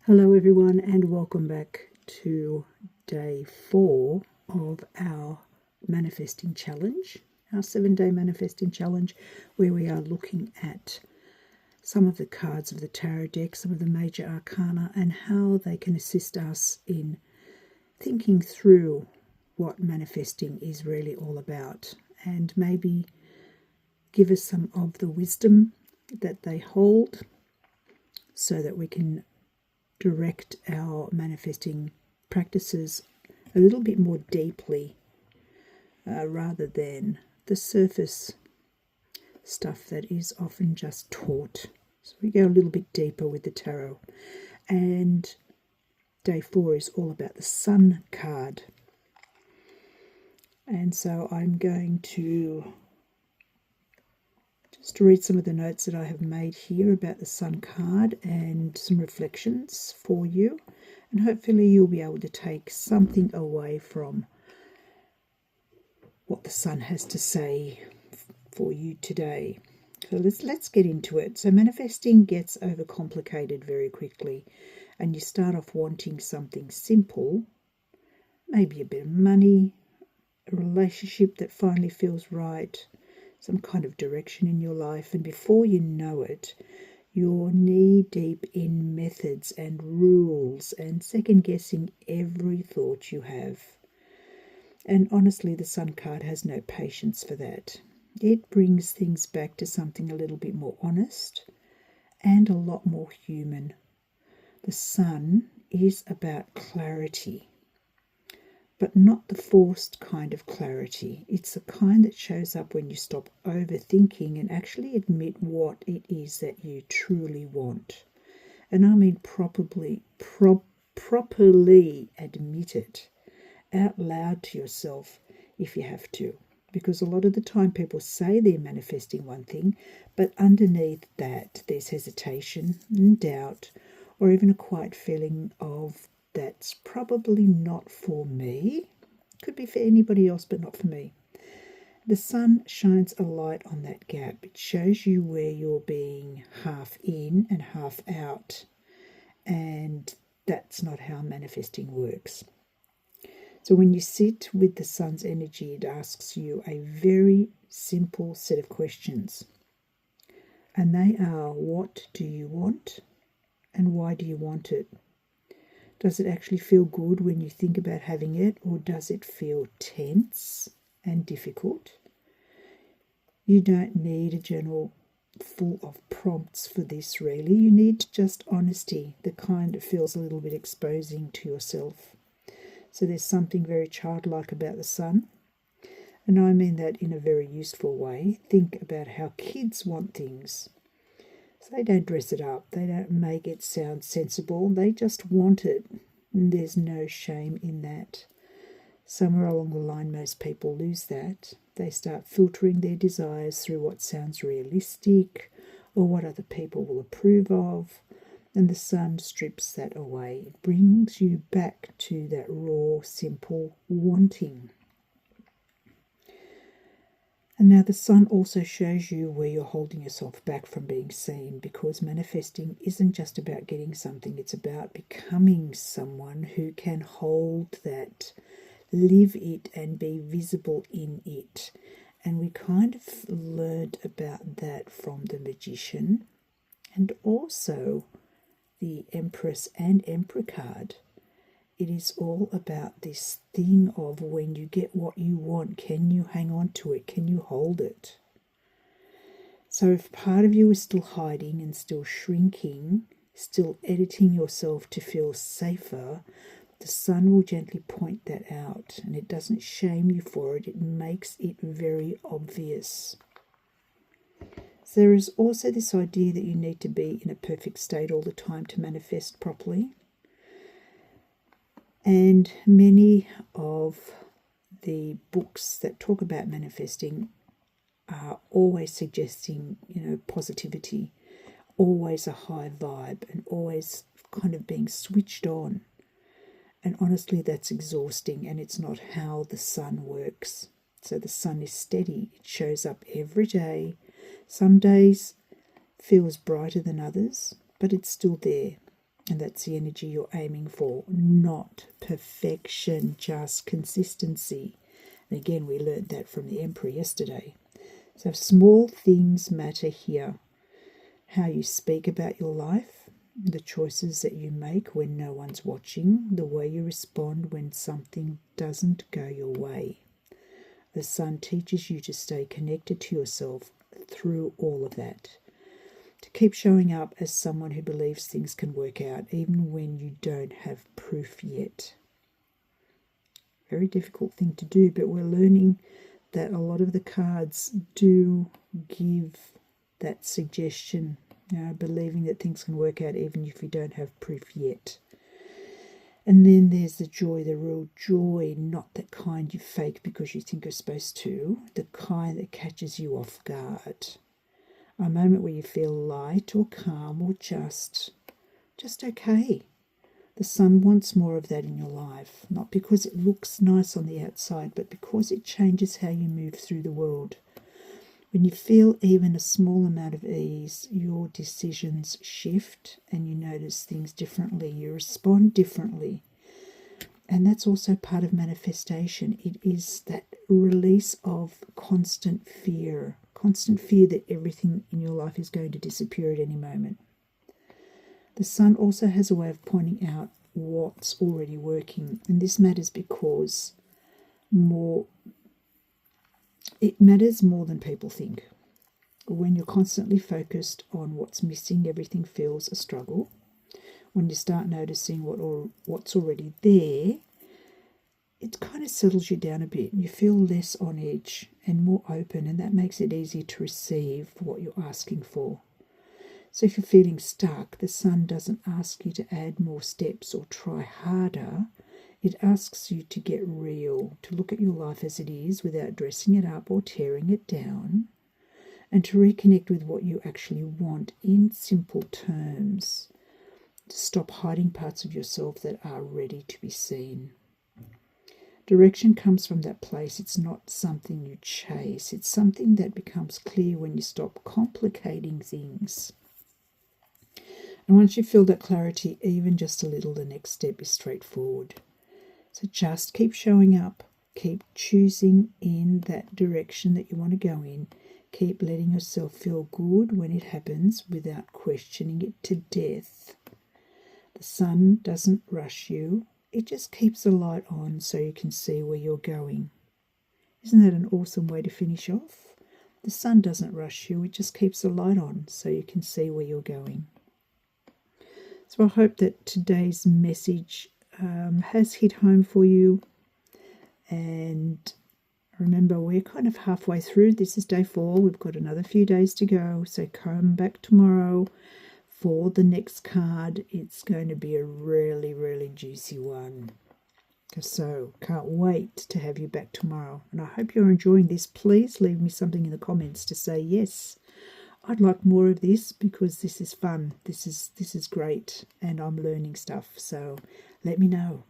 Hello everyone and welcome back to day 4 of our manifesting challenge, our 7-day manifesting challenge, where we are looking at some of the cards of the tarot deck, some of the major arcana, and how they can assist us in thinking through what manifesting is really all about, and maybe give us some of the wisdom that they hold so that we can direct our manifesting practices a little bit more deeply rather than the surface stuff that is often just taught. So we go a little bit deeper with the tarot. And day 4 is all about the Sun card. And so I'm going to just read some of the notes that I have made here about the Sun card and some reflections for you. And hopefully you'll be able to take something away from what the Sun has to say for you today. So let's get into it. So manifesting gets overcomplicated very quickly, and you start off wanting something simple, maybe a bit of money, a relationship that finally feels right, some kind of direction in your life, and before you know it, you're knee-deep in methods and rules and second-guessing every thought you have. And honestly, the Sun card has no patience for that. It brings things back to something a little bit more honest and a lot more human. The Sun is about clarity, but not the forced kind of clarity. It's the kind that shows up when you stop overthinking and actually admit what it is that you truly want. And I mean properly admit it out loud to yourself if you have to. Because a lot of the time people say they're manifesting one thing, but underneath that there's hesitation and doubt, or even a quiet feeling of that's probably not for me. Could be for anybody else, but not for me. The Sun shines a light on that gap. It shows you where you're being half in and half out. And that's not how manifesting works. So when you sit with the Sun's energy, it asks you a very simple set of questions. And they are, what do you want? And why do you want it? Does it actually feel good when you think about having it, or does it feel tense and difficult? You don't need a journal full of prompts for this, really. You need just honesty, the kind that feels a little bit exposing to yourself. So there's something very childlike about the Sun, and I mean that in a very useful way. Think about how kids want things. So they don't dress it up, they don't make it sound sensible, they just want it, and there's no shame in that. Somewhere along the line most people lose that. They start filtering their desires through what sounds realistic or what other people will approve of, and the Sun strips that away. It brings you back to that raw, simple wanting. And now the Sun also shows you where you're holding yourself back from being seen, because manifesting isn't just about getting something, it's about becoming someone who can hold that, live it, and be visible in it. And we kind of learned about that from the Magician, and also the Empress and Emperor card. It is all about this thing of when you get what you want, can you hang on to it? Can you hold it? So if part of you is still hiding and still shrinking, still editing yourself to feel safer, the Sun will gently point that out, and it doesn't shame you for it. It makes it very obvious. So there is also this idea that you need to be in a perfect state all the time to manifest properly. And many of the books that talk about manifesting are always suggesting, positivity, always a high vibe, and always kind of being switched on. And honestly, that's exhausting, and it's not how the Sun works. So the Sun is steady. It shows up every day. Some days feels brighter than others, but it's still there. And that's the energy you're aiming for, not perfection, just consistency. And again, we learned that from the Emperor yesterday. So small things matter here. How you speak about your life, the choices that you make when no one's watching, the way you respond when something doesn't go your way. The sun teaches you to stay connected to yourself through all of that. To keep showing up as someone who believes things can work out even when you don't have proof yet. Very difficult thing to do, but we're learning that a lot of the cards do give that suggestion, believing that things can work out even if you don't have proof yet. And then there's the joy, the real joy, not that kind you fake because you think you're supposed to, the kind that catches you off guard. A moment where you feel light or calm or just okay. The sun wants more of that in your life, not because it looks nice on the outside, but because it changes how you move through the world. When you feel even a small amount of ease, your decisions shift and you notice things differently. You respond differently. And that's also part of manifestation. It is that release of constant fear that everything in your life is going to disappear at any moment. The sun also has a way of pointing out what's already working. And this matters because it matters more than people think. When you're constantly focused on what's missing, everything feels a struggle. When you start noticing what's already there, it kind of settles you down a bit. You feel less on edge and more open, and that makes it easier to receive what you're asking for. So if you're feeling stuck, the sun doesn't ask you to add more steps or try harder. It asks you to get real, to look at your life as it is without dressing it up or tearing it down, and to reconnect with what you actually want in simple terms, to stop hiding parts of yourself that are ready to be seen. Direction comes from that place. It's not something you chase. It's something that becomes clear when you stop complicating things. And once you feel that clarity, even just a little, the next step is straightforward. So just keep showing up. Keep choosing in that direction that you want to go in. Keep letting yourself feel good when it happens without questioning it to death. The sun doesn't rush you. It just keeps the light on so you can see where you're going. Isn't that an awesome way to finish off? The sun doesn't rush you. It just keeps the light on so you can see where you're going. So I hope that today's message has hit home for you. And remember, we're kind of halfway through. This is day 4. We've got another few days to go. So come back tomorrow for the next card. It's going to be a really, really juicy one. So can't wait to have you back tomorrow. And I hope you're enjoying this. Please leave me something in the comments to say, yes, I'd like more of this because this is fun. This is great and I'm learning stuff. So let me know.